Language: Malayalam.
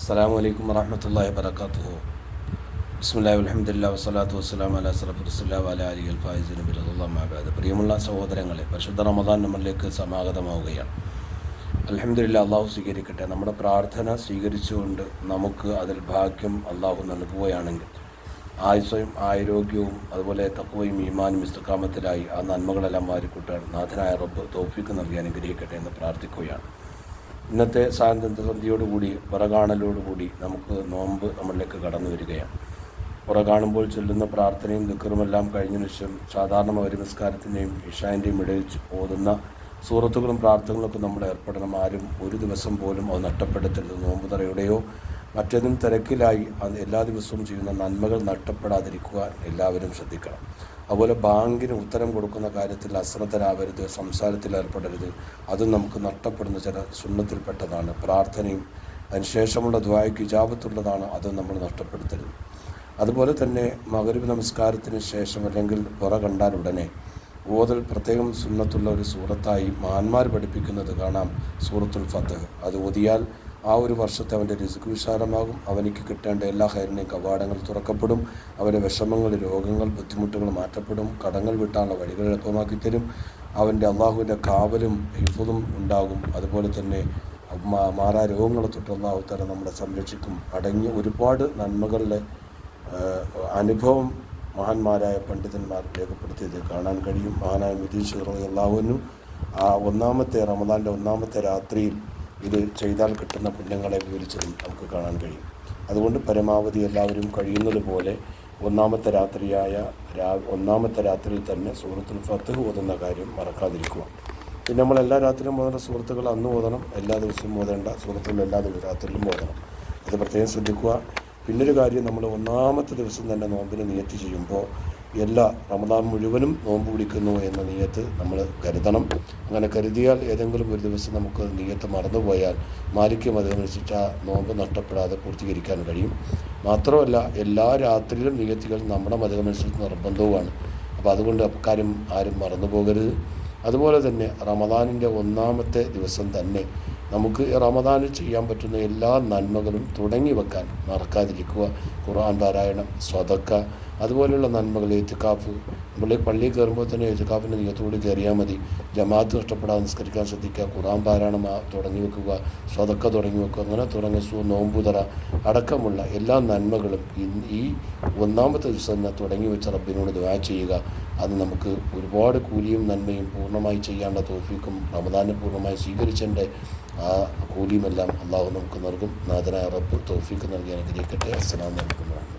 അസ്സലാമു അലൈക്കും വറഹ്മത്തുള്ളാഹി വബറകാതുഹു. ബിസ്മില്ലാഹി വൽഹംദുലില്ലാഹി വസ്സലാത്തു വസ്സലാമു അലാ അശ്റഫി റസൂലില്ലാഹി വഅലാ ആലിഹിൽ ഫായിസിന ബിറളില്ലാഹി അമ്മാ ബഅദ്. പ്രിയമുള്ള സഹോദരങ്ങളെ, പരിശുദ്ധ റമദാൻ നമ്മളിലേക്ക് സമാഗതമാവുകയാണ്. അൽഹംദുലില്ലാഹ്, അള്ളാഹു സ്വീകരിക്കട്ടെ. നമ്മുടെ പ്രാർത്ഥന സ്വീകരിച്ചുകൊണ്ട് നമുക്ക് അതിൽ ഭാഗ്യം അള്ളാഹു നൽകുകയാണെങ്കിൽ ആയുസ്സും ആരോഗ്യവും അതുപോലെ തഖ്വയും ഈമാനും ഇസ്തിഖാമത്തിലായി ആ നന്മകളെല്ലാം വാരിക്കൂട്ടാൻ നാഥനായ റബ്ബ് തൗഫീഖ് നൽകി അനുഗ്രഹിക്കട്ടെ എന്ന് പ്രാർത്ഥിക്കുകയാണ്. ഇന്നത്തെ സന്ധ്യയോടുകൂടി പുറകാണലോടുകൂടി നമുക്ക് നോമ്പ് നമ്മളിലേക്ക് കടന്നു വരികയാണ്. പുറകാണുമ്പോൾ ചൊല്ലുന്ന പ്രാർത്ഥനയും ദിക്റുമെല്ലാം കഴിഞ്ഞതിന് ശേഷം സാധാരണ നമസ്കാരത്തിൻ്റെയും ഇശാൻ്റെയും ഇടയിൽ ഓതുന്ന സൂറത്തുകളും പ്രാർത്ഥനകളൊക്കെ നമ്മൾ ഏർപ്പെടണം. ആരും ഒരു ദിവസം പോലും അത് നഷ്ടപ്പെടുത്തരുത്. നോമ്പ് തറയുടെയോ മറ്റേതും തിരക്കിലായി എല്ലാ ദിവസവും ചെയ്യുന്ന നന്മകൾ നഷ്ടപ്പെടാതിരിക്കുവാൻ എല്ലാവരും ശ്രദ്ധിക്കണം. അതുപോലെ ബാങ്കിന് ഉത്തരം കൊടുക്കുന്ന കാര്യത്തിൽ അശ്രദ്ധരാവരുത്, സംസാരത്തിൽ ഏർപ്പെടരുത്. അതും നമുക്ക് നഷ്ടപ്പെടുന്ന ചില സുന്നത്തിൽപ്പെട്ടതാണ്. പ്രാർത്ഥനയും അതിനുശേഷമുള്ള ദുആയ്ക്ക് ഇജാബത്തുള്ളതാണ്, അതും നമ്മൾ നഷ്ടപ്പെടുത്തരുത്. അതുപോലെ തന്നെ മഗ്‌രിബ് നമസ്കാരത്തിന് ശേഷം അല്ലെങ്കിൽ പുറ കണ്ടാൽ ഉടനെ ഓതൽ പ്രത്യേകം സുന്നത്തുള്ള ഒരു സൂറത്തായി മഹാന്മാർ പഠിപ്പിക്കുന്നത് കാണാം. സൂറത്തുൽ ഫത്ഹ് അത് ഓതിയാൽ ആ ഒരു വർഷത്തെ അവൻ്റെ റിസ്ക് വിശാലമാകും. അവനിക്ക് കിട്ടേണ്ട എല്ലാ ഖൈറിനെയും കവാടങ്ങൾ തുറക്കപ്പെടും. അവൻ്റെ വിഷമങ്ങൾ, രോഗങ്ങൾ, ബുദ്ധിമുട്ടുകൾ മാറ്റപ്പെടും. കടങ്ങൾ വിട്ടാനുള്ള വഴികൾ എളുപ്പമാക്കി തരും. അവൻ്റെ അള്ളാഹുവിൻ്റെ കാവലും ഹിഫ്ളും ഉണ്ടാകും. അതുപോലെ തന്നെ മാറാ രോഗങ്ങളെ തൊട്ട് അള്ളാഹു തആല നമ്മളെ സംരക്ഷിക്കും. അടങ്ങിയ ഒരുപാട് നന്മകളുടെ അനുഭവം മഹാന്മാരായ പണ്ഡിതന്മാർ രേഖപ്പെടുത്തിയത് കാണാൻ കഴിയും. മഹാനായ മുദീശ് റളിയല്ലാഹു അൻഹു ആ റമദാൻ്റെ ഒന്നാമത്തെ രാത്രിയിൽ ഇത് ചെയ്താൽ കിട്ടുന്ന പുണ്യങ്ങളെ വിവരിച്ചതും നമുക്ക് കാണാൻ കഴിയും. അതുകൊണ്ട് പരമാവധി എല്ലാവരും കഴിയുന്നത് പോലെ ഒന്നാമത്തെ രാത്രിയിൽ തന്നെ സൂറത്തുൽ ഫത്ഹ് ഓതുന്ന കാര്യം മറക്കാതിരിക്കുക. പിന്നെ നമ്മൾ എല്ലാ രാത്രിയിലും ഓതേണ്ട സൂറത്തുകൾ അന്ന് ഓതണം. എല്ലാ ദിവസവും ഓതേണ്ട സൂറത്തുകൾ എല്ലാ രാത്രിയിലും ഓതണം. അത് പ്രത്യേകം ശ്രദ്ധിക്കുക. പിന്നൊരു കാര്യം, നമ്മൾ ഒന്നാമത്തെ ദിവസം തന്നെ നോമ്പിന് നിയത്ത് ചെയ്യുമ്പോൾ എല്ലാ റമദാൻ മുഴുവനും നോമ്പ് പിടിക്കുന്നു എന്ന നിയത്ത് നമ്മൾ കരുതണം. അങ്ങനെ കരുതിയാൽ ഏതെങ്കിലും ഒരു ദിവസം നമുക്ക് നിയത്ത് മറന്നുപോയാൽ മാലിക് മദ്ഹബനുസരിച്ച് ആ നോമ്പ് നഷ്ടപ്പെടാതെ പൂർത്തീകരിക്കാൻ കഴിയും. മാത്രമല്ല, എല്ലാ രാത്രിയിലും നിയത്തുകൾ നമ്മുടെ മദ്ഹബനുസരിച്ച് നിർബന്ധവുമാണ്. അപ്പോൾ അതുകൊണ്ട് അക്കാര്യം ആരും മറന്നു പോകരുത്. അതുപോലെ തന്നെ റമദാനിൻ്റെ ഒന്നാമത്തെ ദിവസം തന്നെ നമുക്ക് റമദാനിൽ ചെയ്യാൻ പറ്റുന്ന എല്ലാ നന്മകളും തുടങ്ങി വെക്കാൻ മറക്കാതിരിക്കുക. ഖുർആൻ പാരായണം, സ്വതക്ക, അതുപോലെയുള്ള നന്മകൾ, ഇത്തിക്കാഫ്. നമ്മൾ പള്ളിയിൽ കയറുമ്പോൾ തന്നെ ഇത്തിക്കാഫിൻ്റെ നിയത്തോട് കയറിയാൽ മതി. ജമാഅത്ത് നഷ്ടപ്പെടാതെ നിസ്കരിക്കാൻ ശ്രദ്ധിക്കുക. ഖുർആൻ പാരായണം തുടങ്ങി വെക്കുക, സ്വതക്ക തുടങ്ങി വെക്കുക. അങ്ങനെ തുടങ്ങിയ നോമ്പുതറ അടക്കമുള്ള എല്ലാ നന്മകളും ഈ ഒന്നാമത്തെ ദിവസം തന്നെ തുടങ്ങി വെച്ച റബ്ബിനോട് ദുആ ചെയ്യുക. അത് നമുക്ക് ഒരുപാട് കൂലിയും നന്മയും പൂർണ്ണമായി ചെയ്യാനുള്ള തൗഫീഖും റമദാനെ പൂർണ്ണമായി സ്വീകരിച്ചതിൻ്റെ ആ കൂലിയുമെല്ലാം അള്ളാഹു നമുക്ക് നൽകും. നാഥനായ റബ്ബ് തൗഫീഖ് നൽകി അനുഗ്രഹിക്കട്ടെ. അസ്സലാമു അലൈക്കും.